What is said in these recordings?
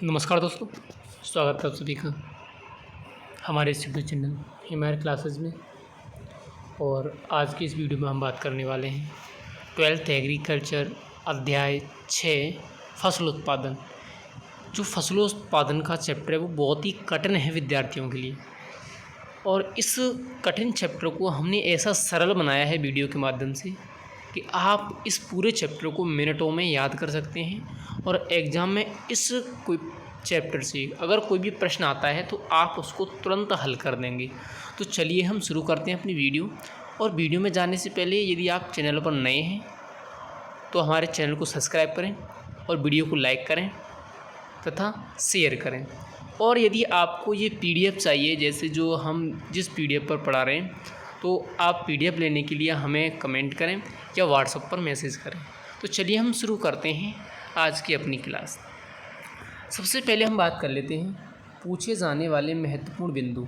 नमस्कार दोस्तों, स्वागत है आप सभी का हमारे इस यूट्यूब चैनल हिमायर क्लासेस में। और आज की इस वीडियो में हम बात करने वाले हैं 12th एग्रीकल्चर अध्याय 6 फसल उत्पादन। जो फसल उत्पादन का चैप्टर है वो बहुत ही कठिन है विद्यार्थियों के लिए, और इस कठिन चैप्टर को हमने ऐसा सरल बनाया है वीडियो के माध्यम से कि आप इस पूरे चैप्टर को मिनटों में याद कर सकते हैं। और एग्ज़ाम में इस कोई चैप्टर से अगर कोई भी प्रश्न आता है तो आप उसको तुरंत हल कर देंगे। तो चलिए हम शुरू करते हैं अपनी वीडियो। और वीडियो में जाने से पहले यदि आप चैनल पर नए हैं तो हमारे चैनल को सब्सक्राइब करें और वीडियो को लाइक करें तथा शेयर करें। और यदि आपको ये PDF चाहिए, जैसे जो हम जिस PDF पर पढ़ा रहे हैं, तो आप PDF लेने के लिए हमें कमेंट करें या व्हाट्सएप पर मैसेज करें। तो चलिए हम शुरू करते हैं आज की अपनी क्लास। सबसे पहले हम बात कर लेते हैं पूछे जाने वाले महत्वपूर्ण बिंदु,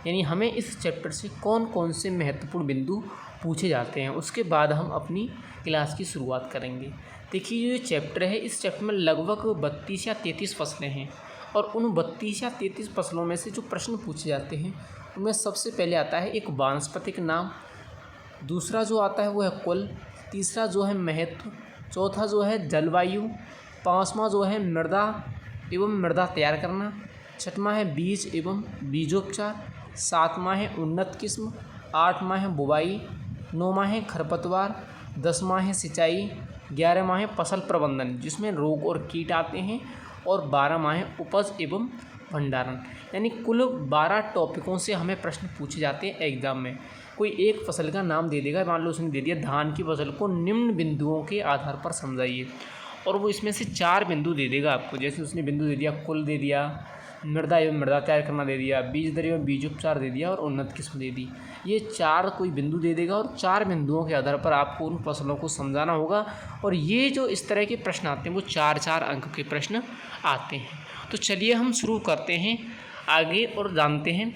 यानी हमें इस चैप्टर से कौन कौन से महत्वपूर्ण बिंदु पूछे जाते हैं। उसके बाद हम अपनी क्लास की शुरुआत करेंगे। देखिए, ये चैप्टर है, इस चैप्टर में लगभग 32 या 33 फसलें हैं। और उन 32 या 33 फसलों में से जो प्रश्न पूछे जाते हैं उनमें सबसे पहले आता है एक वानस्पतिक नाम, दूसरा जो आता है वो है कुल, तीसरा जो है महत्व, चौथा जो है जलवायु, पाँचवा जो है मृदा एवं मृदा तैयार करना, छठवां है बीज एवं बीजोपचार, सातवां है उन्नत किस्म, आठवां है बुवाई, नौवां है खरपतवार, 10वां है सिंचाई, 11वां है फसल प्रबंधन जिसमें रोग और कीट आते हैं, और 12वां है उपज एवं भंडारण। यानी कुल 12 टॉपिकों से हमें प्रश्न पूछे जाते हैं एग्जाम में। कोई एक फसल का नाम दे देगा, मान लो उसने दे दिया धान की फसल को निम्न बिंदुओं के आधार पर समझाइए, और वो इसमें से 4 बिंदु दे देगा आपको। जैसे उसने बिंदु दे दिया कुल दे दिया, मृदा एवं मृदा तैयार करना दे दिया, बीज दर एवं बीजोपचार दे दिया, और उन्नत किस्म दे दी। ये 4 कोई बिंदु दे देगा, और 4 बिंदुओं के आधार पर आपको उन फसलों को समझाना होगा। और ये जो इस तरह के प्रश्न आते हैं वो 4-4 अंक के प्रश्न आते हैं। तो चलिए हम शुरू करते हैं आगे और जानते हैं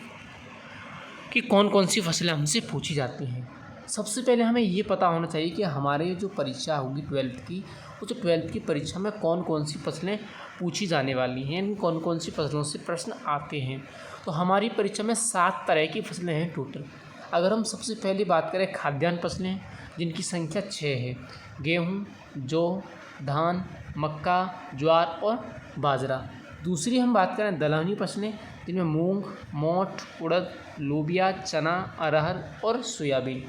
कि कौन कौन सी फसलें हमसे पूछी जाती हैं। सबसे पहले हमें ये पता होना चाहिए कि हमारे जो परीक्षा होगी 12th की, वो जो 12th की परीक्षा में कौन कौन सी फसलें पूछी जाने वाली हैं, इन कौन कौन सी फसलों से प्रश्न आते हैं। तो हमारी परीक्षा में 7 तरह की फसलें हैं टोटल। अगर हम सबसे पहले बात करें खाद्यान्न फसलें, जिनकी संख्या 6 है, गेहूँ, जौ, धान, मक्का, ज्वार और बाजरा। दूसरी हम बात करें दलहनी फसलें, जिनमें मूंग, मोठ, उड़द, लोबिया, चना, अरहर और सोयाबीन।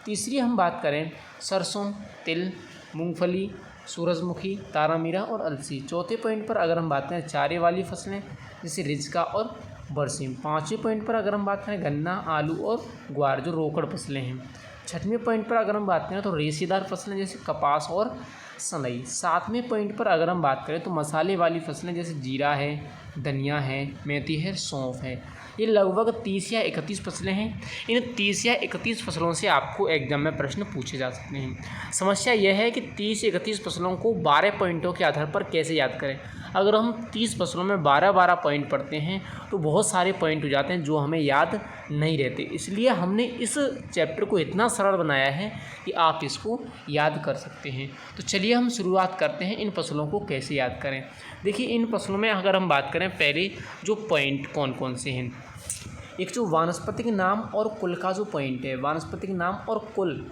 तीसरी हम बात करें सरसों, तिल, मूंगफली, सूरजमुखी, तारामीरा और अलसी। चौथे पॉइंट पर अगर हम बात करें चारे वाली फसलें, जैसे रिजका और बरसीम। पाँचवें पॉइंट पर अगर हम बात करें गन्ना, आलू और ग्वार, जो रोकड़ फसलें हैं। छठवें पॉइंट पर अगर हम बात करें तो रेशेदार फसलें, जैसे कपास और सनई। सातवें पॉइंट पर अगर हम बात करें तो मसाले वाली फसलें, जैसे जीरा है, धनिया है, मेथी है, सौंफ है। ये लगभग 30 या 31 फसलें हैं। इन 30 या 31 फसलों से आपको एग्जाम में प्रश्न पूछे जा सकते हैं। समस्या यह है कि 30 या 31 फसलों को 12 पॉइंटों के आधार पर कैसे याद करें। अगर हम 30 फसलों में 12-12 पॉइंट पढ़ते हैं तो बहुत सारे पॉइंट हो जाते हैं जो हमें याद नहीं रहते। इसलिए हमने इस चैप्टर को इतना सरल बनाया है कि आप इसको याद कर सकते हैं। तो चलिए हम शुरुआत करते हैं इन फसलों को कैसे याद करें। देखिए, इन फसलों में अगर हम बात करें पहले जो पॉइंट कौन कौन से हैं। एक जो वानस्पतिक नाम और कुल का जो पॉइंट है, वानस्पतिक नाम और कुल,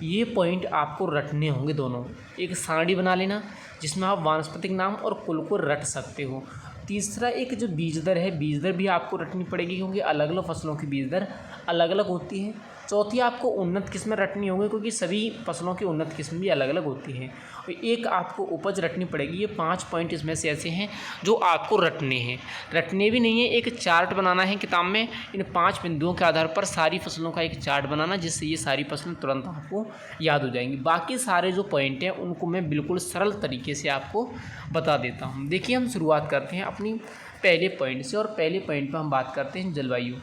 ये पॉइंट आपको रटने होंगे दोनों। एक सारणी बना लेना जिसमें आप वानस्पतिक नाम और कुल को रट सकते हो। तीसरा एक जो बीज दर है, बीज दर भी आपको रटनी पड़ेगी क्योंकि अलग अलग फसलों की बीज दर अलग अलग होती है। चौथी आपको उन्नत किस्में रटनी होंगी क्योंकि सभी फसलों की उन्नत किस्में भी अलग अलग होती हैं। और एक आपको उपज रटनी पड़ेगी। ये 5 पॉइंट इसमें से ऐसे हैं जो आपको रटने हैं। रटने भी नहीं है, एक चार्ट बनाना है किताब में। इन 5 बिंदुओं के आधार पर सारी फसलों का एक चार्ट बनाना, जिससे ये सारी फसलें तुरंत आपको याद हो जाएंगी। बाकी सारे जो पॉइंट हैं उनको मैं बिल्कुल सरल तरीके से आपको बता देता हूँ। देखिए, हम शुरुआत करते हैं अपनी पहले पॉइंट से, और पहले पॉइंट पर हम बात करते हैं जलवायु।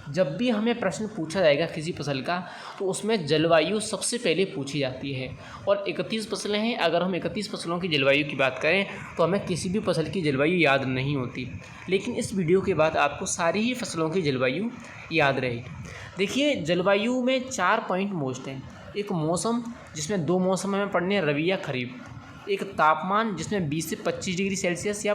जब भी हमें प्रश्न पूछा जाएगा किसी फसल का तो उसमें जलवायु सबसे पहले पूछी जाती है। और 31 फसलें हैं, अगर हम 31 फसलों की जलवायु की बात करें तो हमें किसी भी फसल की जलवायु याद नहीं होती। लेकिन इस वीडियो के बाद आपको सारी ही फसलों की जलवायु याद रहेगी। देखिए, जलवायु में 4 पॉइंट मोस्ट हैं। एक मौसम, जिसमें 2 मौसम हमें पढ़ने हैं, रबी या खरीफ। एक तापमान, जिसमें 20 से 25 डिग्री सेल्सियस या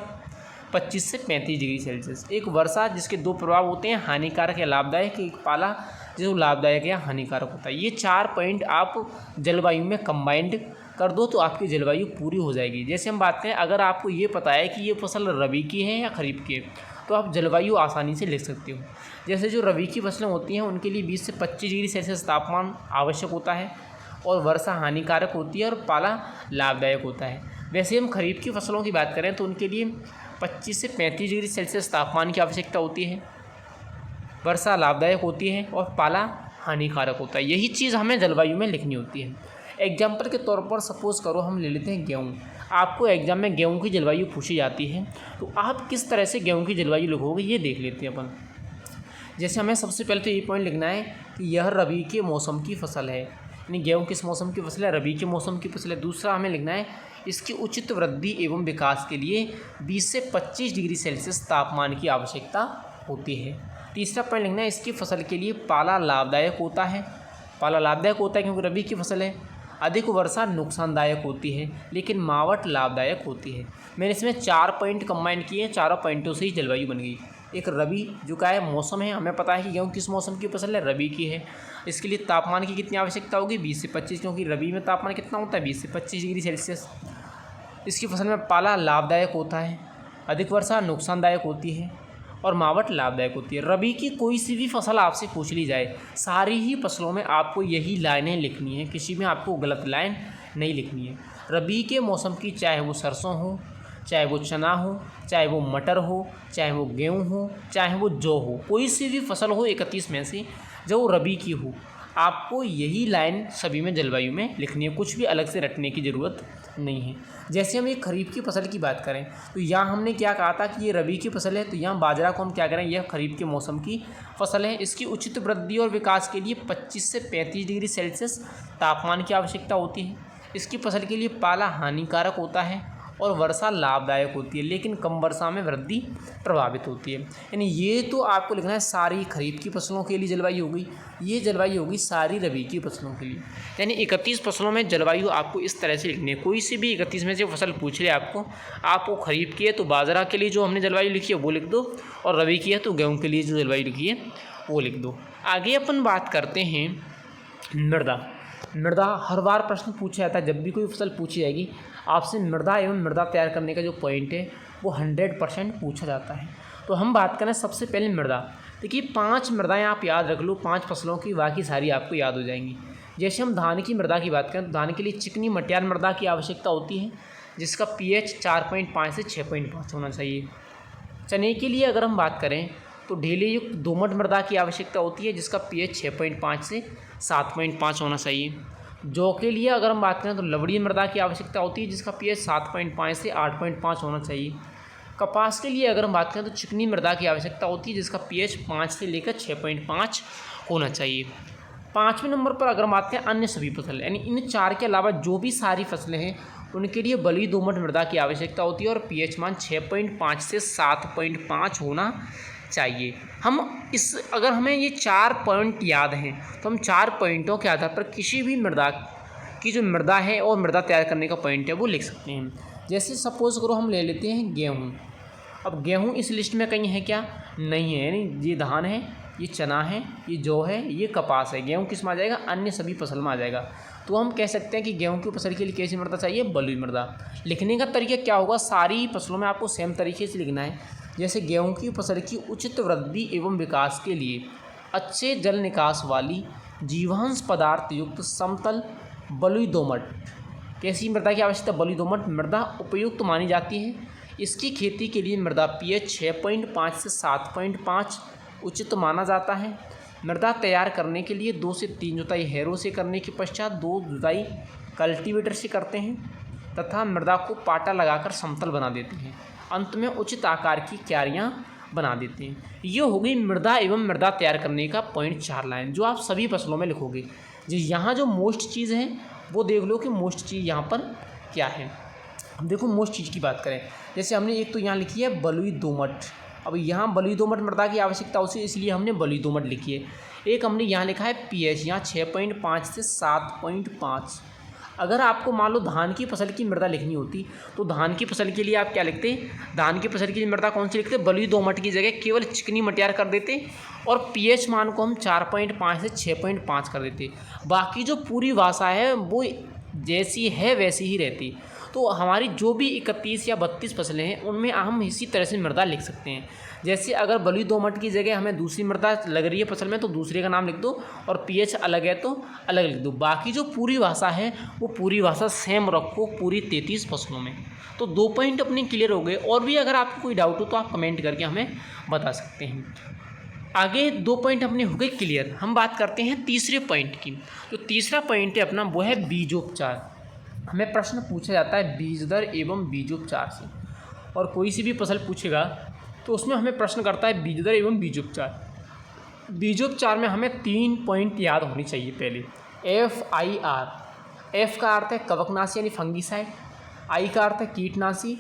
25 से 35 डिग्री सेल्सियस। एक वर्षा जिसके दो प्रभाव होते हैं, हानिकारक या लाभदायक, एक पाला जो लाभदायक या हानिकारक होता है। ये 4 पॉइंट आप जलवायु में कंबाइंड कर दो तो आपकी जलवायु पूरी हो जाएगी। जैसे हम बात करें, अगर आपको ये पता है कि ये फसल रबी की है या खरीफ की है, तो आप जलवायु आसानी से लिख सकते हो। जैसे जो रबी की फसलें होती हैं उनके लिए 20 से 25 डिग्री सेल्सियस तापमान आवश्यक होता है, और वर्षा हानिकारक होती है और पाला लाभदायक होता है। वैसे हम खरीफ की फसलों की बात करें तो उनके लिए 25 से 35 डिग्री सेल्सियस तापमान की आवश्यकता होती है, वर्षा लाभदायक होती है और पाला हानिकारक होता है। यही चीज़ हमें जलवायु में लिखनी होती है। एग्जाम्पल के तौर पर सपोज करो हम ले लेते हैं गेहूँ। आपको एग्जाम में गेहूँ की जलवायु पूछी जाती है, तो आप किस तरह से गेहूँ की जलवायु लिखोगे ये देख लेते हैं अपन। जैसे हमें सबसे पहले तो ये पॉइंट लिखना है कि यह रबी के मौसम की फसल है, यानी गेहूँ किस मौसम की फसल है, रबी के मौसम की फसल है। दूसरा हमें लिखना है इसकी उचित वृद्धि एवं विकास के लिए 20 से 25 डिग्री सेल्सियस तापमान की आवश्यकता होती है। तीसरा पॉइंट लिखना है इसकी फसल के लिए पाला लाभदायक होता है। पाला लाभदायक होता है क्योंकि रबी की फसल है। अधिक वर्षा नुकसानदायक होती है लेकिन मावट लाभदायक होती है। मैंने इसमें 4 पॉइंट कंबाइन किए, चारों पॉइंटों से ही जलवायु बन गई। एक रबी जो का है मौसम है, हमें पता है कि गेहूँ किस मौसम की फसल है, रबी की है। इसके लिए तापमान की कितनी आवश्यकता होगी, 20 से 25, क्योंकि रबी में तापमान कितना होता है 20 से 25 डिग्री सेल्सियस। इसकी फसल में पाला लाभदायक होता है, अधिक वर्षा नुकसानदायक होती है और मावट लाभदायक होती है। रबी की कोई सी भी फसल आपसे पूछ ली जाए, सारी ही फसलों में आपको यही लाइनें लिखनी है, किसी में आपको गलत लाइन नहीं लिखनी है। रबी के मौसम की, चाहे वो सरसों हो, चाहे वो चना हो, चाहे वो मटर हो, चाहे वो गेहूँ हो, चाहे वो जौ हो, कोई सी भी फसल हो 31 में से जो रबी की हो, आपको यही लाइन सभी में जलवायु में लिखनी है, कुछ भी अलग से रटने की ज़रूरत नहीं है। जैसे हम एक खरीफ की फसल की बात करें तो यहाँ हमने क्या कहा था कि ये रबी की फसल है, तो यहाँ बाजरा को हम क्या करें, यह खरीफ के मौसम की फसल है। इसकी उचित वृद्धि और विकास के लिए 25 से 35 डिग्री सेल्सियस तापमान की आवश्यकता होती है। इसकी फसल के लिए पाला हानिकारक होता है और वर्षा लाभदायक होती है, लेकिन कम वर्षा में वृद्धि प्रभावित होती है। यानी ये तो आपको लिखना है सारी खरीफ की फसलों के लिए जलवायु होगी, ये जलवायु होगी सारी रबी की फसलों के लिए। यानी 31 फसलों में जलवायु आपको इस तरह से लिखनी है। कोई सी भी 31 में से फसल पूछ ले आपको खरीफ की है तो बाजरा के लिए जो हमने जलवायु लिखी है वो लिख दो, और रबी की है तो गेहूँ के लिए जो जलवायु लिखी है वो लिख दो। आगे अपन बात करते हैं मृदा। मृदा हर बार प्रश्न पूछा जाता है, जब भी कोई फसल पूछी जाएगी आपसे मृदा एवं मृदा तैयार करने का जो पॉइंट है वो 100% पूछा जाता है। तो हम बात करें सबसे पहले मृदा। देखिए 5 मृदाएँ आप याद रख लो, 5 फसलों की, बाकी सारी आपको याद हो जाएंगी। जैसे हम धान की मृदा की बात करें तो धान के लिए चिकनी मटियार मृदा की आवश्यकता होती है, जिसका pH 4.5 से 6.5 होना चाहिए। चने के लिए अगर हम बात करें तो ढेले युक्त दोमट मृदा की आवश्यकता होती है, जिसका pH 6.5 से 7.5 होना चाहिए। जौ के लिए अगर हम बात करें तो लवणीय मृदा की आवश्यकता होती है, जिसका pH 7.5 से 8.5 होना चाहिए। कपास के लिए अगर हम बात करें तो चिकनी मृदा की आवश्यकता होती है, जिसका pH 5 से लेकर 6.5 होना चाहिए। 5वें नंबर पर अगर हम बात करें अन्य सभी फसल, यानी इन 4 के अलावा जो भी सारी फसलें हैं उनके लिए बलुई दोमट मृदा की आवश्यकता होती है और pH मान 6.5 से 7.5 होना चाहिए। अगर हमें ये 4 पॉइंट याद हैं तो हम 4 पॉइंटों के आधार पर किसी भी मृदा की जो मृदा है और मृदा तैयार करने का पॉइंट है वो लिख सकते हैं। जैसे सपोज करो हम ले लेते हैं गेहूँ। अब गेहूँ इस लिस्ट में कहीं है क्या, नहीं है, यानी ये धान है, ये चना है, ये जौ है, ये कपास है। गेहूँ किस में आ जाएगा, अन्य सभी फसल में आ जाएगा। तो हम कह सकते हैं कि गेहूँ की फसल के लिए कैसी मृदा चाहिए, बलुई मृदा। लिखने का तरीका क्या होगा, सारी फसलों में आपको सेम तरीके से लिखना है। जैसे गेहूं की फसल की उचित वृद्धि एवं विकास के लिए अच्छे जल निकास वाली जीवांश पदार्थ युक्त समतल बलुई दोमट, कैसी मृदा की आवश्यकता, बलुई दोमट मृदा उपयुक्त मानी जाती है। इसकी खेती के लिए मृदा pH 6.5 से 7.5 उचित माना जाता है। मृदा तैयार करने के लिए 2 से 3 जुताई हैरो से करने के पश्चात 2 जुताई कल्टीवेटर से करते हैं तथा मृदा को पाटा लगाकर समतल बना देते हैं। अंत में उचित आकार की क्यारियाँ बना देते हैं। ये हो गई मृदा एवं मृदा तैयार करने का पॉइंट 4 लाइन, जो आप सभी फसलों में लिखोगे। यहाँ जो मोस्ट चीज़ है वो देख लो कि मोस्ट चीज़ यहाँ पर क्या है। अब देखो मोस्ट चीज़ की बात करें, जैसे हमने एक तो यहाँ लिखी है बलुई दोमट। अब यहाँ बलुई दोमट मृदा की आवश्यकता होती है, इसलिए हमने बलुई दोमट लिखी है। एक हमने यहाँ लिखा है pH, यहाँ 6.5 से 7.5। अगर आपको मान लो धान की फसल की मृदा लिखनी होती तो धान की फसल के लिए आप क्या लिखते, धान की फसल की मृदा कौन सी लिखते, बलुई दोमट की जगह केवल चिकनी मटियार कर देते और पीएच मान को हम 4.5 से 6.5 कर देते। बाकी जो पूरी भाषा है वो जैसी है वैसी ही रहती। तो हमारी जो भी 31 या 32 फसलें हैं उनमें हम इसी तरह से मृदा लिख सकते हैं। जैसे अगर बलुई दोमट की जगह हमें दूसरी मृदा लग रही है फसल में तो दूसरे का नाम लिख दो और पीएच अलग है तो अलग लिख दो। बाकी जो पूरी भाषा है वो पूरी भाषा सेम रखो पूरी 33 फसलों में। तो 2 पॉइंट अपने क्लियर हो गए। और भी अगर आपको कोई डाउट हो तो आप कमेंट करके हमें बता सकते हैं। आगे 2 पॉइंट अपने हो गए क्लियर। हम बात करते हैं तीसरे पॉइंट की। जो तीसरा पॉइंट है अपना वो है बीजोपचार। हमें प्रश्न पूछा जाता है बीज दर एवं बीजोपचार से, और कोई सी भी फसल पूछेगा तो उसमें हमें प्रश्न करता है बीज दर एवं बीजोपचार। बीजोपचार में हमें 3 पॉइंट याद होनी चाहिए। पहले FIR, F का अर्थ है कवकनाशी यानी फंगीसाइड, I का अर्थ है कीटनाशी,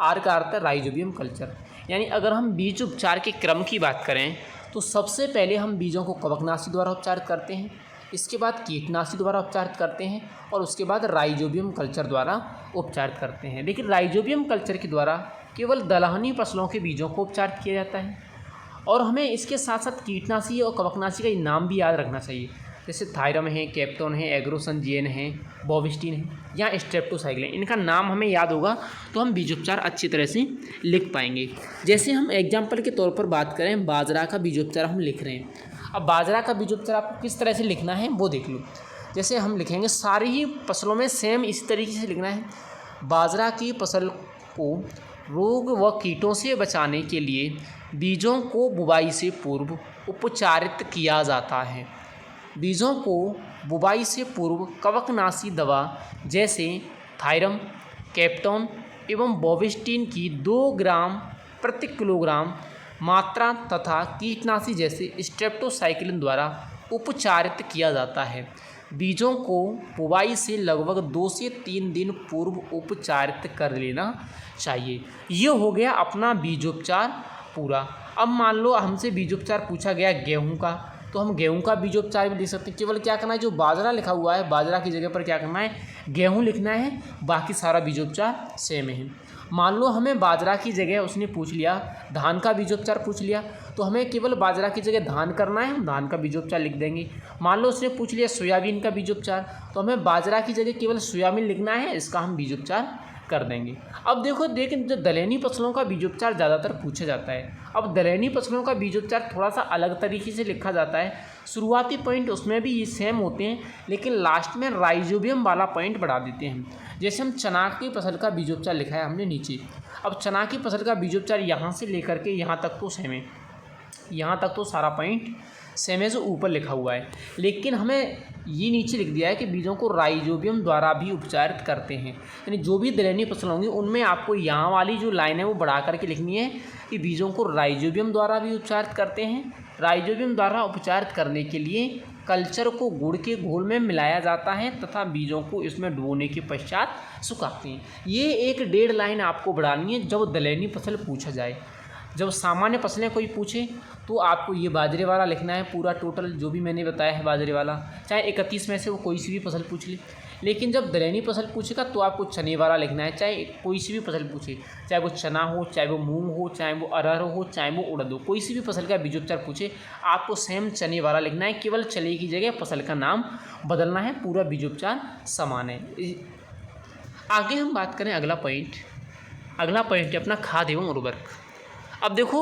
R का अर्थ है राइजोबियम कल्चर। यानी अगर हम बीज उपचार के क्रम की बात करें तो सबसे पहले हम बीजों को कवकनाशी द्वारा उपचारित करते हैं, इसके बाद कीटनाशी द्वारा उपचारित करते हैं और उसके बाद राइजोबियम कल्चर द्वारा उपचारित करते हैं। लेकिन राइजोबियम कल्चर के द्वारा केवल दलहनी फसलों के बीजों को उपचारित किया जाता है। और हमें इसके साथ साथ कीटनाशी और कवकनाशी का नाम भी याद रखना चाहिए। जैसे थायरम है, कैप्टोन है, एग्रोसनजिएन है, बोविस्टिन है या स्ट्रेप्टोसाइक्लिन। इनका नाम हमें याद होगा तो हम बीजोपचार अच्छी तरह से लिख पाएंगे। जैसे हम एग्जाम्पल के तौर पर बात करें बाजरा का बीजोपचार हम लिख रहे हैं। अब बाजरा का बीजोपचार आपको किस तरह से लिखना है वो देख लो। जैसे हम लिखेंगे सारी ही फसलों में सेम इसी तरीके से लिखना है। बाजरा की फसल को रोग व कीटों से बचाने के लिए बीजों को बुवाई से पूर्व उपचारित किया जाता है। बीजों को बुवाई से पूर्व कवकनाशी दवा जैसे थायरम, कैप्टोन एवं बोविस्टिन की 2 ग्राम प्रति किलोग्राम मात्रा तथा कीटनाशी जैसे स्ट्रेप्टोसाइक्लिन द्वारा उपचारित किया जाता है। बीजों को बुवाई से लगभग 2 से 3 दिन पूर्व उपचारित कर लेना चाहिए। ये हो गया अपना बीजोपचार पूरा। अब मान लो हमसे बीजोपचार पूछा गया गेहूं का, तो हम गेहूं का बीजोपचार भी लिख सकते हैं। केवल क्या करना है, जो बाजरा लिखा हुआ है बाजरा की जगह पर क्या करना है, गेहूं लिखना है, बाकी सारा बीजोपचार सेम है। मान लो हमें बाजरा की जगह उसने पूछ लिया धान का बीजोपचार पूछ लिया, तो हमें केवल बाजरा की जगह धान करना है, हम धान का बीजोपचार लिख देंगे। मान लो उसने पूछ लिया सोयाबीन का बीजोपचार, तो हमें बाजरा की जगह केवल सोयाबीन लिखना है, इसका हम बीजोपचार कर देंगे। अब देखो जो दलहनी फसलों का बीजोपचार ज़्यादातर पूछा जाता है। अब दलहनी फसलों का बीजोपचार थोड़ा सा अलग तरीके से लिखा जाता है। शुरुआती पॉइंट उसमें भी ये सेम होते हैं, लेकिन लास्ट में राइजोबियम वाला पॉइंट बढ़ा देते हैं। जैसे हम चना की फसल का बीजोपचार लिखा है हमने नीचे। अब चना की फसल का बीजोपचार यहाँ से लेकर के यहाँ तक तो सेम है, यहाँ तक तो सारा पॉइंट सेम है जो ऊपर लिखा हुआ है। लेकिन हमें ये नीचे लिख दिया है कि बीजों को राइजोबियम द्वारा भी उपचारित करते हैं। यानी जो भी दलहनी फसल होंगी उनमें आपको यहाँ वाली जो लाइन है वो बढ़ा करके लिखनी है कि बीजों को राइजोबियम द्वारा भी उपचारित करते हैं। राइजोबियम द्वारा उपचारित करने के लिए कल्चर को गुड़ के घोल में मिलाया जाता है तथा बीजों को इसमें डुबोने के पश्चात सुखाते हैं। ये 1-1.5 लाइन आपको बढ़ानी है जब दलहनी फसल पूछा जाए। जब सामान्य फसलें कोई पूछे तो आपको ये बाजरे वाला लिखना है पूरा टोटल जो भी मैंने बताया है बाजरे वाला, चाहे 31 में से वो कोई सी भी फसल पूछ ले। लेकिन जब दलहनी फसल पूछेगा तो आपको चने वाला लिखना है, चाहे कोई सी भी फसल पूछे, चाहे वो चना हो, चाहे वो मूंग हो, चाहे वो अरहर हो, चाहे वो उड़द हो, कोई सी भी फसल का बीजोपचार पूछे आपको सेम चने वाला लिखना है। केवल चने की जगह फसल का नाम बदलना है, पूरा बीजोपचार समान है। आगे हम बात करें अगला पॉइंट है अपना खाद एवं उर्वरक। अब देखो